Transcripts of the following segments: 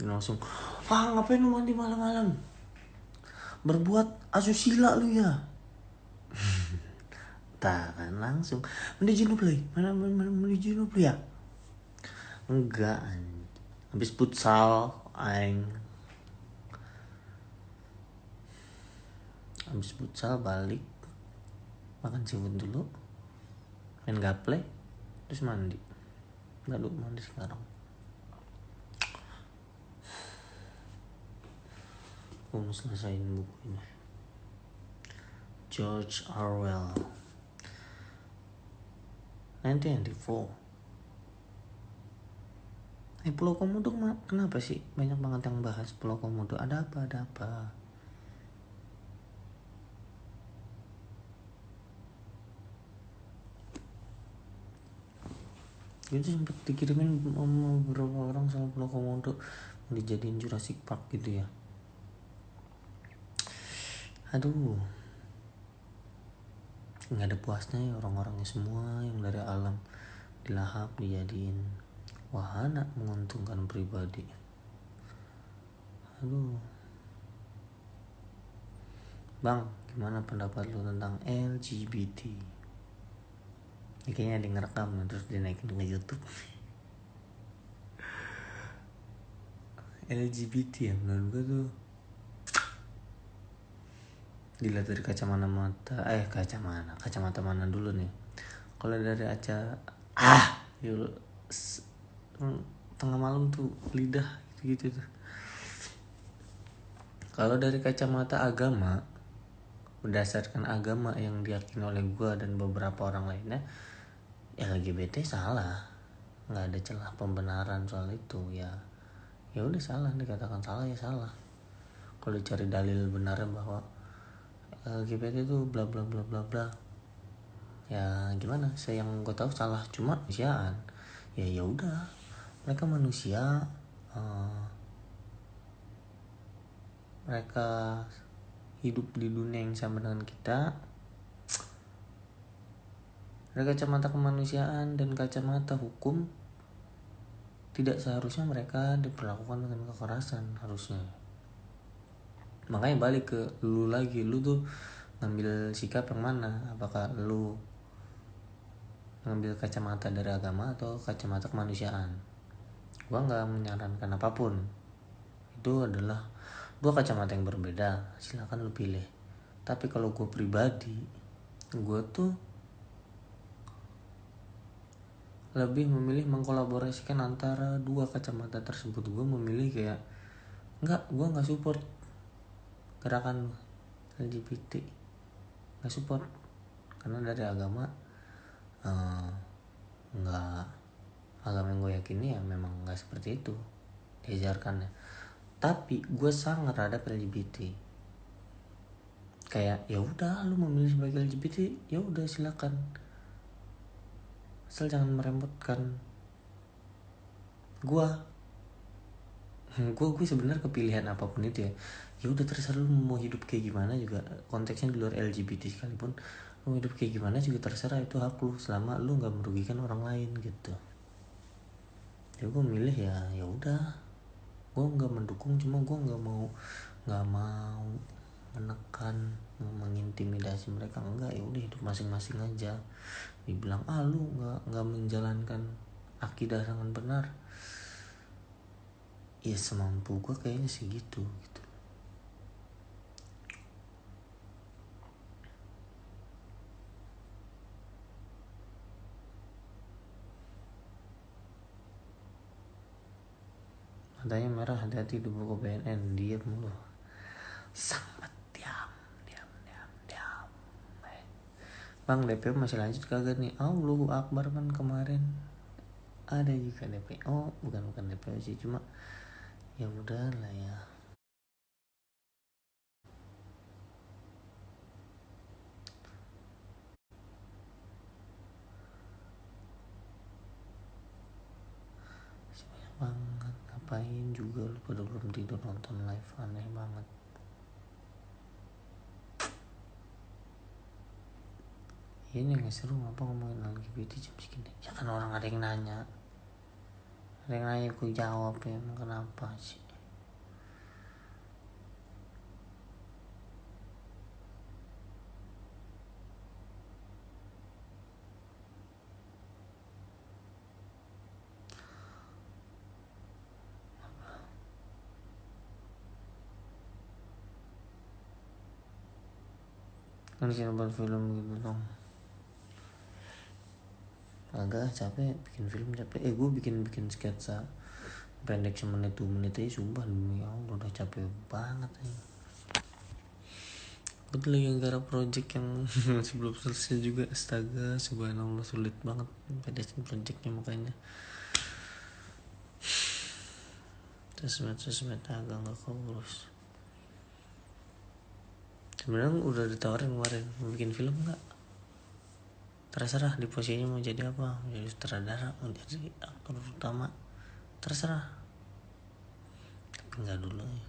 Dan langsung, ngapain lu mandi malam-malam? Berbuat asusila lu ya. Tak kan langsung mandi junub lagi. Mana mandi junub ya? Enggak. Habis futsal aing. Habis futsal balik. Makan seafood dulu. Main gaple. Terus mandi. Lalu mandi sekarang. Aku mau selesaiin buku ini. George Orwell 1984. Pulau Komodo kenapa sih banyak banget yang bahas Pulau Komodo? Ada apa? Itu sempet dikirimin sama beberapa orang sama Pulau Komodo mau dijadiin Jurassic Park gitu ya. Aduh, nggak ada puasnya ya orang-orangnya semua yang dari alam dilahap dijadiin wahana menguntungkan pribadi. Aduh, Bang, gimana pendapat lu tentang LGBT? Ini kayaknya ada yang ngerekam terus dinaikin ke YouTube. LGBT ya menurut gue tuh dilihat dari kacamata mana dulu nih. Kalau dari tengah malam tuh lidah gitu tuh. Kalau dari kacamata agama, berdasarkan agama yang diyakini oleh gue dan beberapa orang lainnya, LGBT salah, nggak ada celah pembenaran soal itu ya. Ya udah salah, dikatakan salah ya salah. Kalau dicari dalil benarnya bahwa LGBT itu bla bla bla bla bla, ya gimana? Saya yang gue tahu salah cuma manusiaan. Ya udah, mereka manusia, mereka hidup di dunia yang sama dengan kita. Dari kacamata kemanusiaan dan kacamata hukum, tidak seharusnya mereka diperlakukan dengan kekerasan harusnya. Makanya balik ke lu lagi, lu tuh ngambil sikap yang mana? Apakah lu ngambil kacamata dari agama atau kacamata kemanusiaan? Gua nggak menyarankan apapun. Itu adalah dua kacamata yang berbeda. Silakan lu pilih. Tapi kalau gue pribadi, gue tuh lebih memilih mengkolaborasikan antara dua kacamata tersebut. Gue memilih kayak gue nggak support gerakan LGBT, nggak support karena dari agama nggak, agama yang gue yakini ya memang nggak seperti itu diajarkannya. Tapi gue sangat terhadap LGBT. Kayak ya udah, lu memilih sebagai LGBT ya udah silakan, asal jangan merepotkan gue sebenarnya kepilihan apapun itu ya udah terserah lu mau hidup kayak gimana juga, konteksnya di luar LGBT sekalipun lu hidup kayak gimana juga terserah, itu hak lu selama lu nggak merugikan orang lain gitu. Ya gue milih ya udah, gue nggak mendukung, cuma gue nggak mau menekan, mengintimidasi mereka, enggak. Ya udah hidup masing-masing aja. Dibilang lu nggak menjalankan akidah dengan benar, ya semampu gue kayaknya sih gitu. Matanya merah, hati-hati di buku BNN. Diam mulu, sangat diam. Bang, DPO masih lanjut kagak nih? Allahu Akbar, kan kemarin ada juga DPO, bukan DPO sih, cuma ya udah lah ya. Banyak banget, ngapain juga lu pada belum tidur nonton live, aneh banget. Ini nggak seru, ngapa ngomongin LGBT jam segini? Ya kan orang ada yang nanya. Ada yang nanya aku jawab ya, kenapa sih? Kan sih nonton film gitu dong. Agak capek bikin film, capek. Gue bikin sketsa pendek semenit 2 menit aja, sumpah demi Allah udah capek banget aja. Betul lagi gara project yang masih belum selesai juga, astaga, subhanallah sulit banget beresin projectnya makanya. Sosmed agak nggak keurus. Sebenarnya udah ditawarin kemarin mau bikin film nggak, terserah di posisinya mau jadi apa, mau jadi sutradara, mau jadi aktor utama, terserah, tapi nggak dulu ya.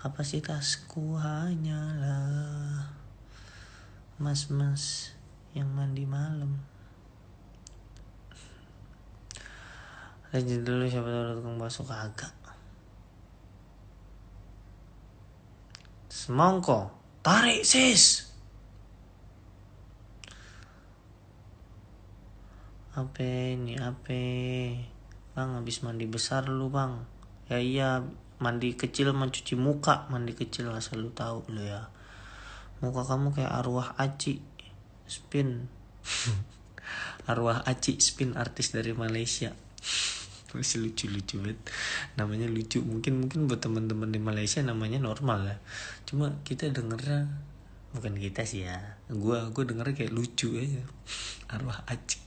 Kapasitasku hanyalah mas-mas yang mandi malam. Lanjut dulu, siapa tahu tukang bakso kagak. Semongko, tarik sis. Apa bang, habis mandi besar lu bang? Ya iya, mandi kecil mencuci muka, mandi kecil asal lu tahu lu ya. Muka kamu kayak arwah Aci Spin. Arwah Aci Spin, artis dari Malaysia. Masih lucu banget, namanya lucu. Mungkin buat teman-teman di Malaysia namanya normal ya, cuma kita dengernya, bukan kita sih ya, gue dengernya kayak lucu aja. Arwah Aci.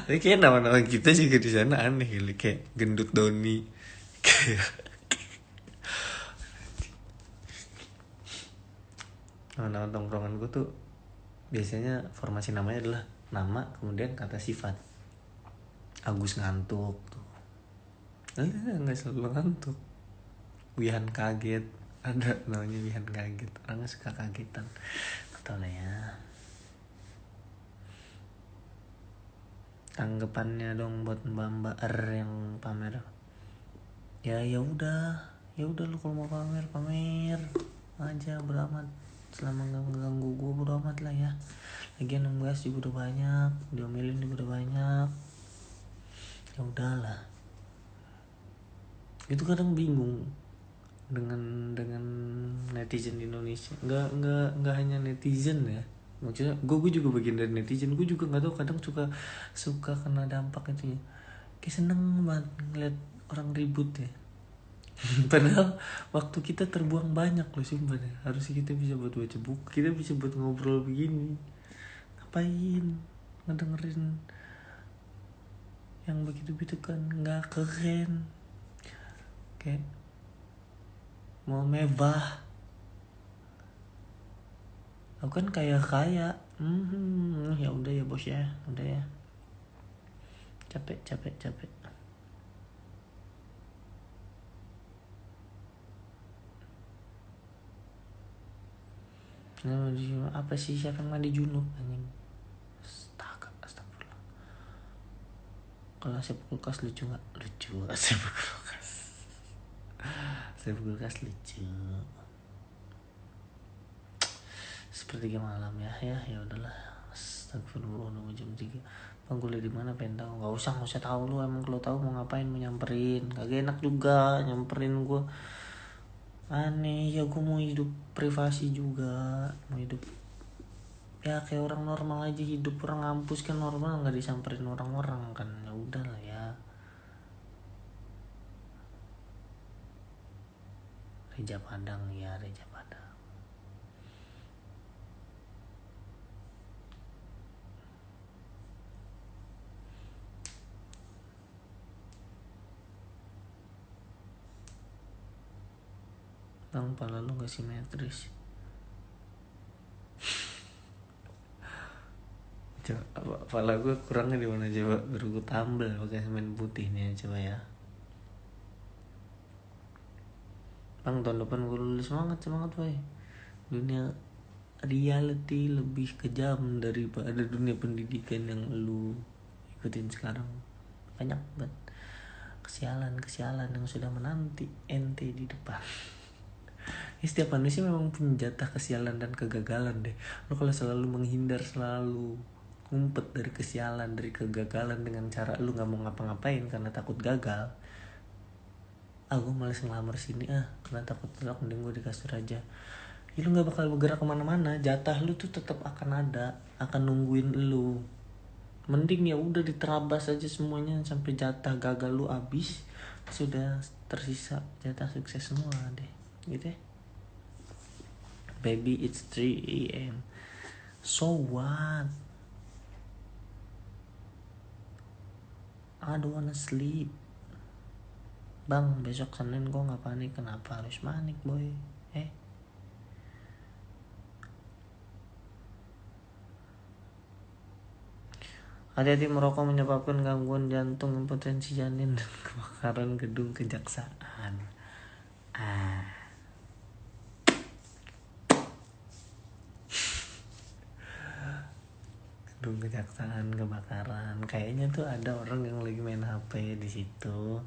Tapi kayak nama-nama kita juga di sana aneh kali, kayak Gendut Doni. Nama-nama tongkrongan gue tuh biasanya formasi namanya adalah nama kemudian kata sifat. Agus ngantuk tuh, nggak selalu ngantuk. Wihan kaget, ada namanya Wihan kaget, orangnya suka kagetan, tau lah ya. Tanggapannya dong buat mbak R yang pamer. Ya udah lu kalau mau pamer aja, beramat, selama nggak mengganggu gue beramat lah ya. Lagian yang bahas juga udah banyak, diomelin juga udah banyak. Ya udahlah. Itu kadang bingung dengan netizen di Indonesia. Nggak hanya netizen ya, maksudnya gue juga bagian dari netizen. Gue juga nggak tahu, kadang suka kena dampak itu ya. Kayak seneng banget ngeliat orang ribut ya. Padahal waktu kita terbuang banyak loh sumpah deh. Harusnya kita bisa buat baca buku, kita bisa buat ngobrol begini. Ngapain ngedengerin yang begitu kan, nggak keren. Kayak mau mewah, aku kan kaya. Ya udah ya bos ya, udah ya, capek. Nah, apa sih, siapa yang mandi junub anjing? Astagfirullah. Kalau asap kulkas lucu nggak? Lucu asap kulkas. Asap kulkas lucu. Sepertiga malam ya udahlah. Astagfirullah, udah jam 3. Bang, kuliah di mana, pengen tahu? Nggak usah tahu lu. Emang kalau tahu mau ngapain, mau nyamperin? Kagak enak juga nyamperin gue. Aneh ya, gue mau hidup privasi juga, mau hidup ya kayak orang normal aja. Hidup orang ngampus kan normal, nggak disamperin orang-orang kan. Ya udah lah ya. Reja Padang. Bang, pala lu gak simetris. Coba pala gue kurangnya di mana coba, baru gue tambel pakai semen putih nih, coba ya. Bang, tahun depan gue lulus. Semangat boy. Dunia reality lebih kejam daripada dunia pendidikan yang lu ikutin sekarang. Banyak banget kesialan yang sudah menanti ente di depan. Setiap manusia memang punya jatah kesialan dan kegagalan deh. Lo kalau selalu menghindar, selalu ngumpet dari kesialan, dari kegagalan dengan cara lu nggak mau ngapa-ngapain karena takut gagal. Gue males ngelamar sini karena takut tolak, mending gue di kasur aja. Ya lu nggak bakal bergerak kemana-mana. Jatah lu tuh tetap akan ada, akan nungguin lu. Mending ya udah diterabas aja semuanya sampai jatah gagal lu habis, sudah tersisa jatah sukses semua deh, gitu ya. Baby, it's 3 AM. So what? I don't wanna sleep. Bang, besok Senin gue gak panik. Kenapa harus panik, boy? Hati-hati merokok menyebabkan gangguan jantung, impotensi janin, dan kebakaran gedung kejaksaan. Gedung kejaksaan kebakaran. Kayaknya tuh ada orang yang lagi main HP di situ.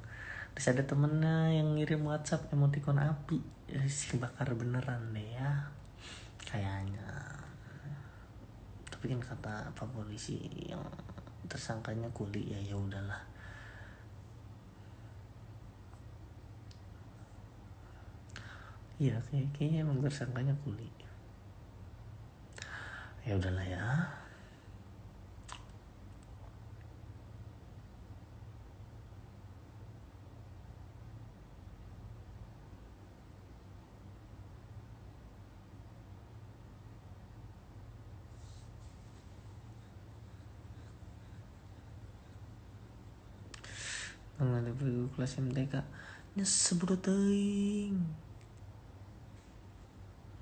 Terus ada temennya yang ngirim WhatsApp emoticon api. Kebakar beneran deh ya. Kayaknya. Tapi kan kata Pak polisi yang tersangkanya kuli, ya udahlah. Iya, kayaknya emang tersangkanya kuli. Ya udahlah ya. Menghadapi kelas MTK nyesebut teuing.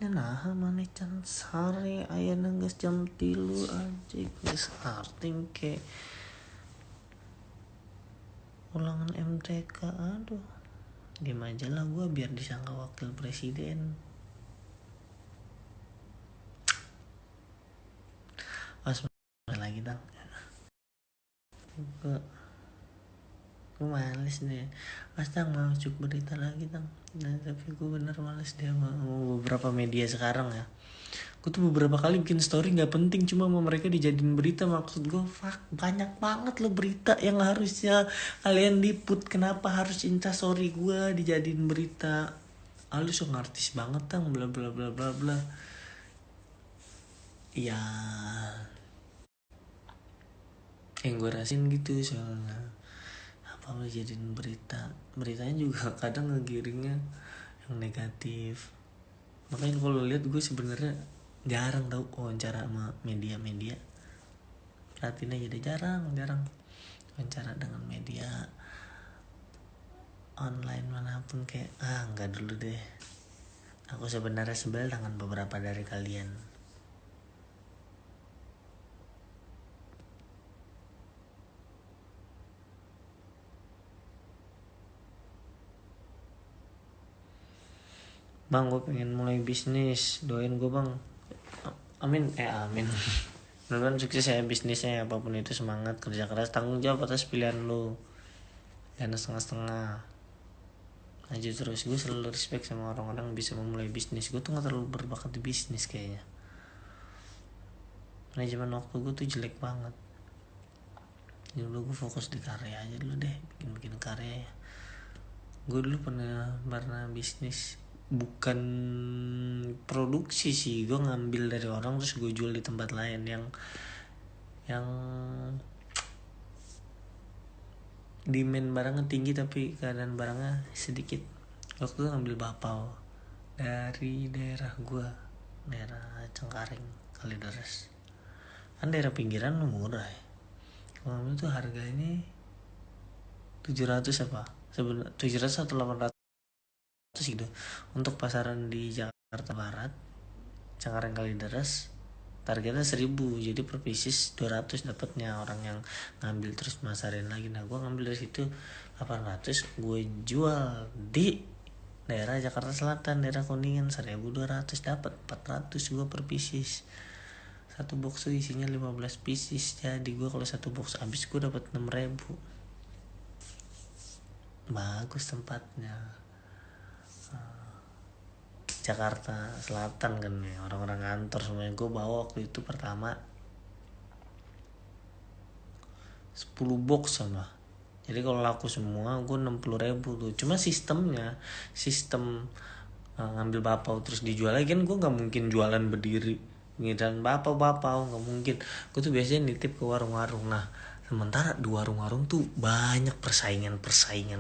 Nah mana can sare aya nanggas jam 3 aja geus arting ke ulangan MTK. Aduh, diem aja lah gue biar disangka wakil presiden. Lagi dong. Gue males deh. Mau cuk berita lagi dong. Nah, tapi gue bener males deh mau beberapa media sekarang ya. Gue tuh beberapa kali bikin story gak penting, cuma sama mereka dijadiin berita. Maksud gue, banyak banget loh berita yang harusnya kalian liput. Kenapa harus instastory gue dijadiin berita? Lu so ngartis banget tang, bla bla bla bla bla. Ya, yang gue rasain gitu soalnya. Apa lo jadiin beritanya juga kadang ngegiringnya yang negatif. Makanya kalau lihat gue sebenarnya jarang tau wawancara sama media. Perhatiin aja deh, jarang wawancara dengan media online manapun. Kayak enggak dulu deh. Aku sebenarnya sebel dengan beberapa dari kalian. Bang, gue pengen mulai bisnis, doain gue bang. Amin. Amin. Mudah-mudahan sukses ya bisnisnya, apapun itu. Semangat, kerja keras, tanggung jawab atas pilihan lu, jangan setengah-setengah. Maju terus. Gue selalu respect sama orang-orang yang bisa memulai bisnis. Gue tuh gak terlalu berbakat di bisnis kayaknya. Manajemen waktu gue tuh jelek banget. Jadi dulu gue fokus di karya aja dulu deh, bikin karya ya. Gue dulu pernah bisnis, bukan produksi sih, gue ngambil dari orang terus gue jual di tempat lain yang demand barangnya tinggi tapi keadaan barangnya sedikit. Waktu itu ngambil bapau dari daerah gue, daerah Cengkareng, Kalideres. Kan daerah pinggiran murah ya. Kalau ngambil tuh harganya 700 apa? 700 atau 800 gitu. Untuk pasaran di Jakarta Barat, Cengkareng Kalideres, targetnya 1000, jadi per pieces 200 dapatnya. Orang yang ngambil terus masarin lagi. Nah gue ngambil dari situ 800, gue jual di daerah Jakarta Selatan, daerah Kuningan 1200, dapat 400 gue per pieces. Satu box tuh isinya 15 pieces. Jadi gue kalau satu box habis gue dapat 6.000. Bagus tempatnya. Jakarta Selatan kan nih, orang-orang kantor semuanya. Gue bawa waktu itu pertama 10 box sama. Jadi kalau laku semua gue 60.000 tuh. Cuma sistem ngambil bapau terus dijual lagi kan, gue nggak mungkin jualan berdiri dan bapau nggak mungkin. Gue tuh biasanya nitip ke warung-warung. Nah sementara di warung-warung tuh banyak persaingan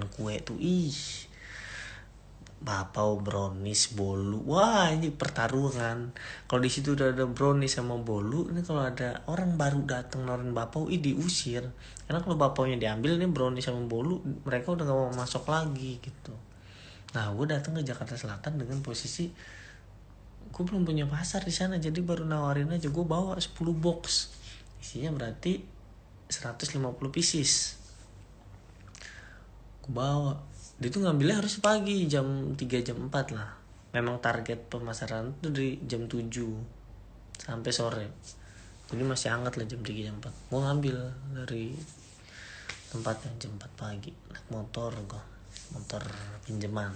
kue tuh, bapau, brownies, bolu. Wah ini pertarungan. Kalau di situ udah ada brownies sama bolu, ini kalau ada orang baru datang nawarin bapau, diusir. Karena kalau bapaunya diambil, ini brownies sama bolu, mereka udah gak mau masuk lagi gitu. Nah gue datang ke Jakarta Selatan dengan posisi gue belum punya pasar di sana, jadi baru nawarin aja. Gue bawa 10 box, isinya berarti 150 pieces. Gue bawa, dia tuh ngambilnya harus pagi jam 3 jam 4 lah. Memang target pemasaran tuh dari jam 7 sampai sore, jadi masih hangat lah jam 3 jam 4. Gue ngambil dari tempatnya jam 4 pagi, naik motor pinjaman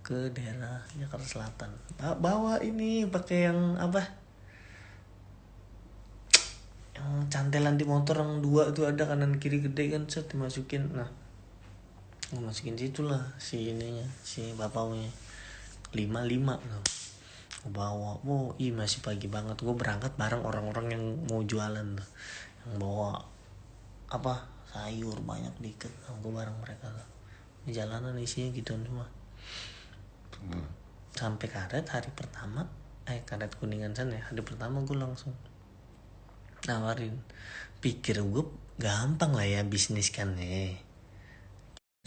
ke daerah Jakarta Selatan. Bawa ini pakai yang apa, yang cantelan di motor yang 2 itu ada kanan kiri gede kan, set dimasukin. Nah gue masukin situ lah si ininya, si bapaunya 5 tuh. Gue bawa, masih pagi banget. Gue berangkat bareng orang-orang yang mau jualan tuh, yang bawa apa sayur banyak dikit. Gue bareng mereka tuh. Di jalanan isinya gitu semua. Sampai karet hari pertama, karet Kuningan sana ya. Hari pertama gue langsung nawarin. Pikir gue gampang lah ya bisnis kan ya.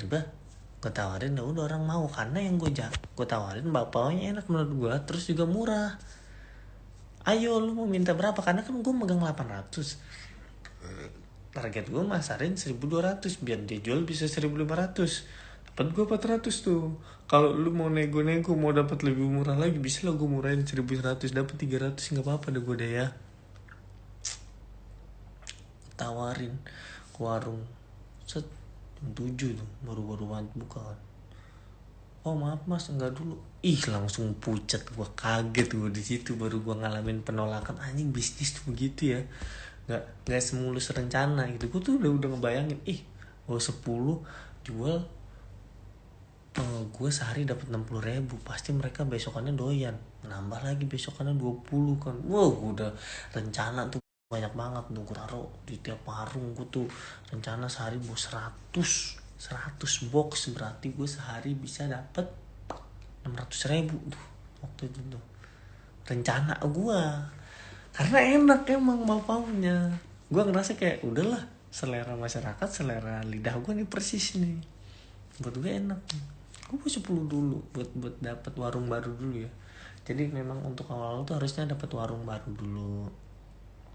Gue tawarin, udah orang mau. Karena yang gue tawarin bapaunya enak menurut gue, terus juga murah. Ayo lu mau minta berapa? Karena kan gue megang 800. Target gue masarin 1.200, biar dia jual bisa 1.500. Dapat gue 400 tuh. Kalau lu mau nego-nego mau dapat lebih murah lagi, bisa lah gue murahin 1.100, dapat 300 nggak apa-apa deh gue deh ya. Tawarin ke warung, set jam 7 tuh baru banget buka kan. Oh maaf mas, enggak dulu. Langsung pucat gue, kaget gue di situ. Baru gue ngalamin penolakan. Anjing bisnis tuh begitu ya, nggak semulus rencana gitu. Gue tuh udah ngebayangin, 10 jual, gue sehari dapat 60.000, pasti mereka besokannya doyan, nambah lagi besokannya 20 kan. Gue udah rencana tuh banyak banget tuh. Gue taruh di tiap warung. Gue tuh rencana sehari mau 100 box, berarti gue sehari bisa dapat 600.000 tuh waktu itu tuh rencana gue. Karena enak emang bapaunya. Gue ngerasa kayak udahlah, selera masyarakat, selera lidah gue nih persis nih, buat gue enak. Gue mau 10 dulu buat dapat warung baru dulu ya. Jadi memang untuk awal tuh harusnya dapat warung baru dulu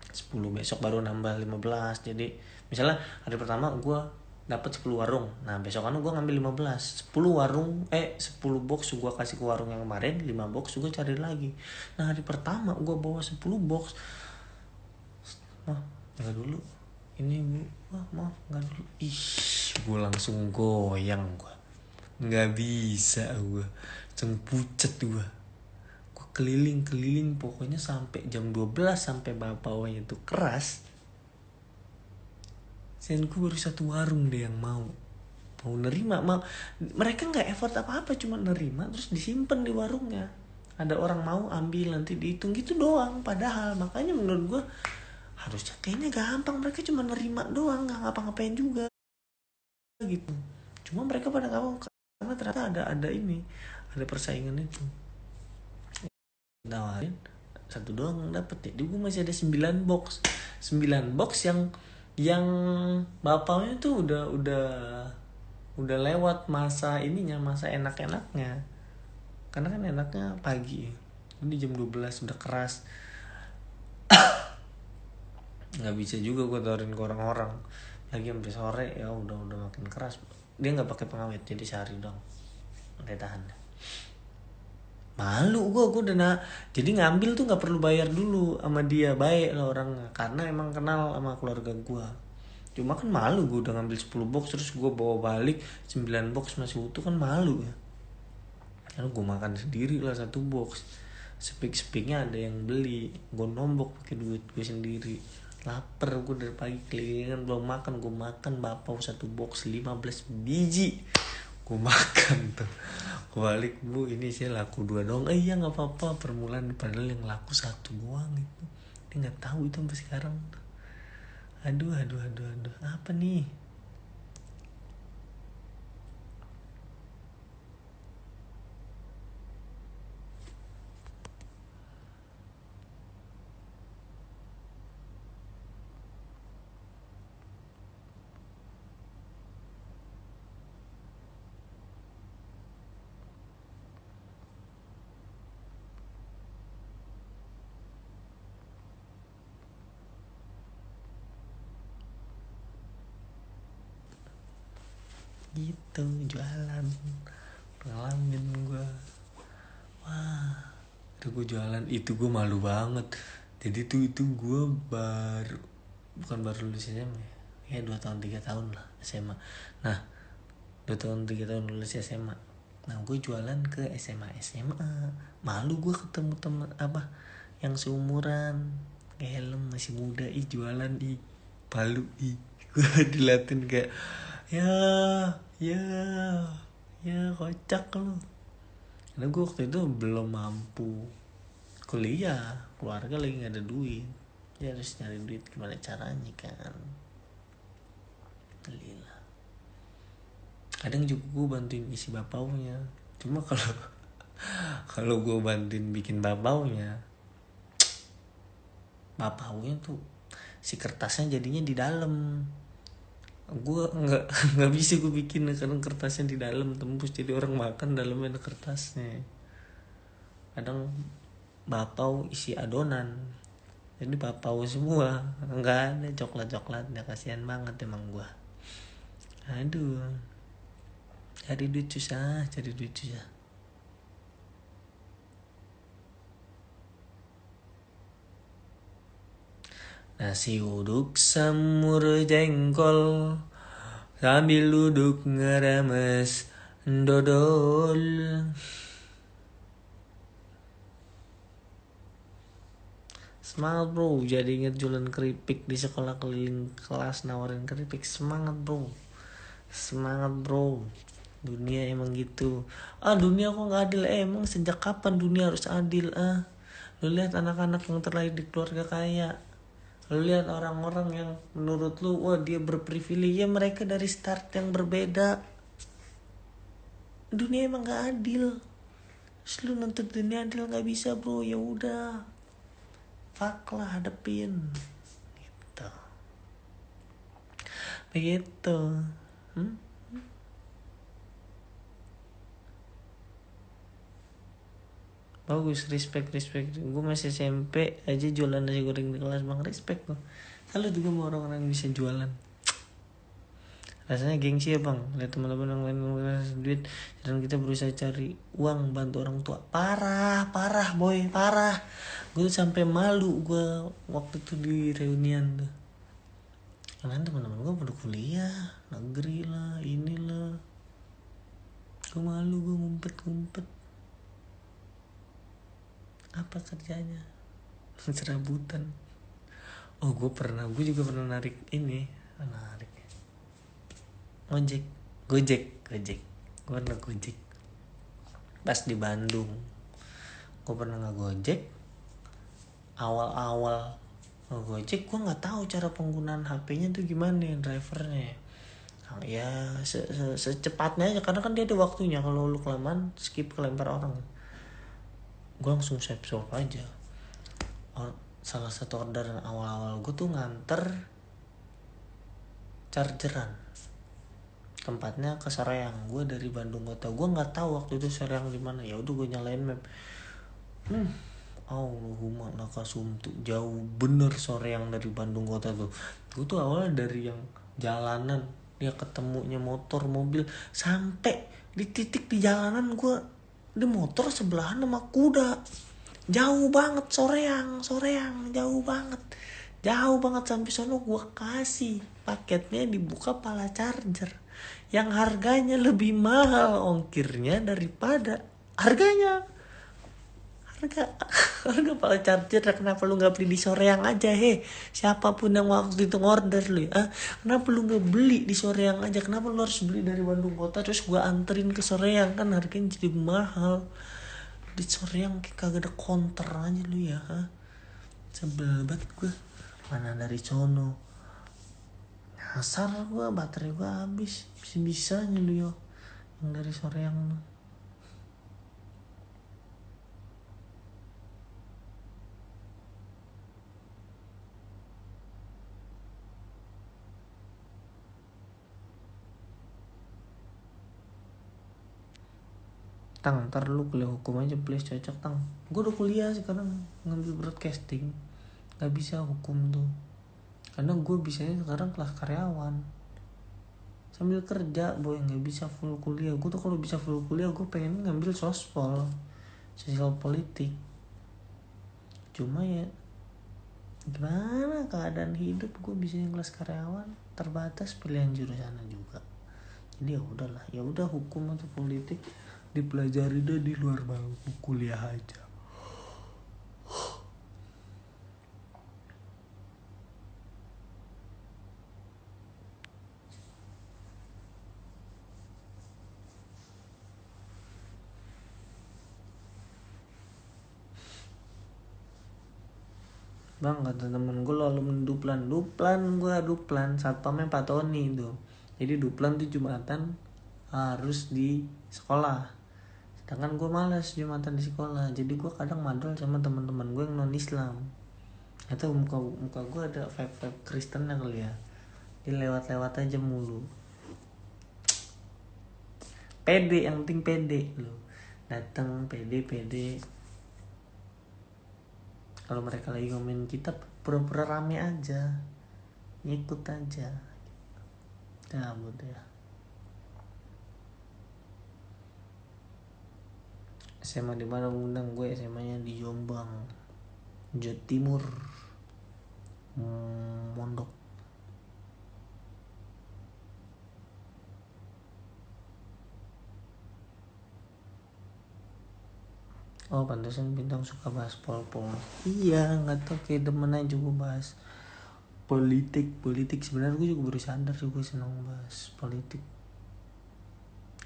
10, besok baru nambah 15. Jadi misalnya hari pertama gue dapat 10 warung, nah besokan gue ngambil 15. 10 warung 10 box gue kasih ke warung yang kemarin, 5 box gue cari lagi. Nah hari pertama gue bawa 10 box. Enggak dulu ini bu, maaf enggak dulu. Gue langsung goyang. Gue nggak bisa, gue langsung pucet. Gue keliling pokoknya sampai jam 12, sampai bapaunya itu keras. Gue baru 1 warung deh yang mau nerima. Mereka nggak effort apa-apa, cuma nerima terus disimpan di warungnya. Ada orang mau ambil, nanti dihitung gitu doang. Padahal makanya menurut gue harusnya kayaknya gampang, mereka cuma nerima doang, nggak ngapa-ngapain juga gitu. Cuma mereka pada nggak mau karena ternyata ada persaingan itu. Nawarin 1 doang dapat ya. Jadi gue masih ada 9 box yang bapaknya tuh udah lewat masa enak-enaknya. Karena kan enaknya pagi, ini jam 12 udah keras. Nggak bisa juga gue tawarin ke orang-orang lagi sampai sore, ya udah makin keras. Dia nggak pakai pengawet, jadi sehari dong udah tahan. Malu gue udah jadi ngambil tuh nggak perlu bayar dulu sama dia, baik lah orangnya karena emang kenal sama keluarga gue. Cuma kan malu gue udah ngambil 10 box terus gue bawa balik 9 box masih utuh, kan malu ya. Lalu gue makan sendiri lah 1 box, sepik-sepiknya ada yang beli, gue nombok pakai duit gue sendiri. Laper gue dari pagi kelilingan belum makan, gue makan bapau 1 box 15 biji gue makan tuh. Gue balik, bu ini sih laku 2 dong. Iya nggak apa-apa, permulaan padahal yang laku 1 doang itu. Dia nggak tahu itu sampai sekarang. Aduh apa nih. Gitu jualan pengalaman gue. Wah itu gue jualan itu gue malu banget. Jadi itu gue baru lulus SMA ya 2 tahun 3 tahun lah SMA. Nah 2 tahun 3 tahun lulus SMA. Nah gue jualan ke SMA malu gue ketemu teman apa yang seumuran, helm masih muda jualan palu gue dilatin kayak ya kocak lu. Karena gue waktu itu belum mampu kuliah, keluarga lagi nggak ada duit, ya harus nyari duit gimana caranya kan. Belilah. Kadang juga gue bantuin isi bapaunya. Cuma kalau gue bantuin bikin bapaunya tuh si kertasnya jadinya di dalam. Gue nggak bisa gue bikin karena kertasnya di dalam tembus, jadi orang makan dalamnya ada kertasnya. Kadang bapau isi adonan, jadi bapau semua, nggak ada coklatnya, kasihan banget emang gue. Aduh, cari duit susah. Nasi uduk semur jengkol sambil duduk ngeremes dodol. Semangat bro, jadi inget jualan keripik di sekolah keliling kelas nawarin keripik. Semangat bro, dunia emang gitu. Dunia kok gak adil. Emang sejak kapan dunia harus adil? Lu lihat anak-anak yang terlahir di keluarga kaya, lu lihat orang-orang yang menurut lu wah dia berprivilege, ya mereka dari start yang berbeda. Dunia emang gak adil. Terus lu nuntut dunia adil gak bisa bro, ya udah fuck lah, hadepin begitu. Bagus, respect. Gue masih SMP aja jualan nasi goreng di kelas, bang, respect gue. Kalau juga mau orang-orang yang bisa jualan, rasanya gengsi ya bang, lihat teman-teman yang lain ngasih duit dan kita berusaha cari uang bantu orang tua. Parah boy. Gue tuh sampai malu gue waktu itu di reunian tuh, karena teman-teman gue pada kuliah negeri lah, inilah gue malu, gue ngumpet apa kerjanya serabutan. Gue juga pernah narik gojek. Gue pernah gojek pas di Bandung. Gue pernah ngegojek awal ngegojek. Gue nggak tahu cara penggunaan HP-nya tuh gimana drivernya. Ya secepatnya aja karena kan dia ada waktunya. Kalau lu kelamaan skip kelempar orang. Gue langsung swipe aja. Salah satu orderan awal-awal gue tuh nganter chargeran, tempatnya ke Soreang. Gue dari Bandung kota, gue nggak tahu waktu itu Soreang di mana. Ya udah gue nyalain map. Allahumma lakasumtu, jauh bener Soreang dari Bandung kota tuh. Gue tuh awalnya dari yang jalanan, dia ketemunya motor mobil, sampai di titik di jalanan gue Di motor sebelahan sama kuda. Jauh banget, soreang, jauh banget. Jauh banget sampai sono gue kasih paketnya dibuka pala charger. Yang harganya lebih mahal ongkirnya daripada harga pala charger. Kenapa lu nggak beli di Soreang aja siapapun yang waktu itu order lu ya, kenapa lu nggak beli di Soreang aja? Kenapa lu harus beli dari Bandung kota terus gua anterin ke Soreang? Kan harganya jadi mahal. Di Soreang kayak kagak ada counter aja lu ya. Sebel banget gua. Mana dari sono nyasar gua, baterai gua habis. Bisa-bisanya lu yo yang dari Soreang. Ntar lu kuliah hukum aja please, cocok Tang. Gue udah kuliah sekarang ngambil broadcasting, nggak bisa hukum tuh karena gue bisanya sekarang kelas karyawan sambil kerja boy, nggak bisa full kuliah. Gue tuh kalau bisa full kuliah gue pengen ngambil sospol, sosial politik. Cuma ya gimana keadaan hidup, gue bisa yang kelas karyawan, terbatas pilihan jurusan juga. Jadi ya udah hukum atau politik dipelajari deh di luar bangku kuliah aja. Bang, kata temen gue, lo alumni Duplan satpamnya Pak Tony itu. Jadi Duplan tuh Jumatan harus di sekolah, sedangkan gue malas Jumatan di sekolah. Jadi gue kadang madol sama teman-teman gue yang non Islam. Atau muka gue ada vibe Kristen kali ya, dia lewat aja mulu. Pede, yang penting pede lo datang, pede. Kalau mereka lagi ngomongin kita pura-pura rame aja, ngikut aja. Cabut ya. SMA di mana undang gue? SMA-nya di Jombang, Jawa Timur, Mondok. Oh pantesan Bintang suka bahas pol. Iya, nggak tau, kayak demen aja gue bahas politik. Sebenarnya gue juga baru sadar sih gue senang bahas politik.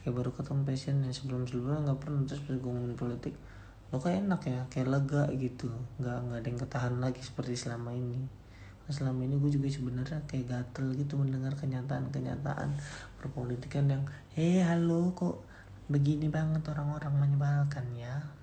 Kayak baru ketemu passion yang sebelumnya nggak pernah. Terus pas gue ngomongin politik, lo kayak enak ya, kayak lega gitu, nggak ada yang ketahan lagi seperti selama ini. Selama ini gue juga sebenarnya kayak gatel gitu mendengar kenyataan perpolitikan yang halo kok begini banget, orang-orang menyebalkan ya.